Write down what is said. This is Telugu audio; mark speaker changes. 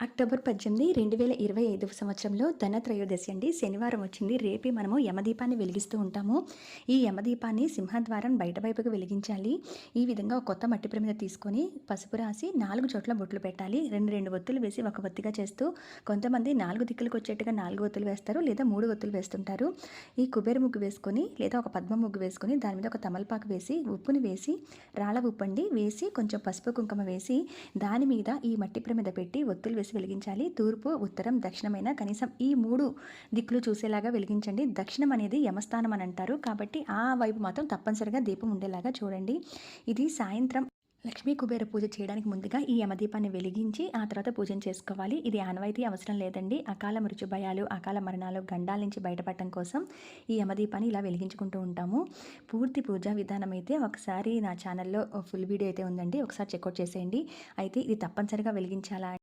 Speaker 1: అక్టోబర్ 18, 2025 సంవత్సరంలో ధనత్రయోదశి అండి. శనివారం వచ్చింది. రేపే మనము యమదీపాన్ని వెలిగిస్తూ ఉంటాము. ఈ యమదీపాన్ని సింహద్వారం బయట వైపుకి వెలిగించాలి. ఈ విధంగా ఒక కొత్త మట్టి ప్రమిద తీసుకొని పసుపు రాసి 4 చోట్ల బొట్లు పెట్టాలి. 2 ఒత్తులు వేసి ఒక ఒత్తిగా చేస్తూ కొంతమంది 4 దిక్కులకు వచ్చేట్టుగా 4 ఒత్తులు వేస్తారు, లేదా 3 ఒత్తులు వేస్తుంటారు. ఈ కుబేర ముగ్గు వేసుకొని లేదా ఒక పద్మ ముగ్గు వేసుకొని దాని మీద ఒక తమలపాకు వేసి ఉప్పుని వేసి రాళ్ళ ఉప్పండి వేసి కొంచెం పసుపు కుంకుమ వేసి దాని మీద ఈ మట్టి ప్రమిద పెట్టి ఒత్తులు వేసి వెలిగించాలి. తూర్పు, ఉత్తరం, దక్షిణమైన కనీసం ఈ 3 దిక్కులు చూసేలాగా వెలిగించండి. దక్షిణం అనేది యమస్థానం అని అంటారు. కాబట్టి ఆ వైపు మాత్రం తప్పనిసరిగా దీపం ఉండేలాగా చూడండి. ఇది సాయంత్రం లక్ష్మీ కుబేర పూజ చేయడానికి ముందుగా ఈ యమదీపాన్ని వెలిగించి ఆ తర్వాత పూజను చేసుకోవాలి. ఇది ఆనవాయితీ అవసరం లేదండి. అకాల మృత్యు భయాలు, అకాల మరణాలు, గండాల నుంచి బయటపడటం కోసం ఈ యమదీపాన్ని ఇలా వెలిగించుకుంటూ ఉంటాము. పూర్తి పూజా విధానం అయితే ఒకసారి నా ఛానల్లో ఫుల్ వీడియో అయితే ఉందండి. ఒకసారి చెక్అవుట్ చేసేయండి. అయితే ఇది తప్పనిసరిగా వెలిగించాలా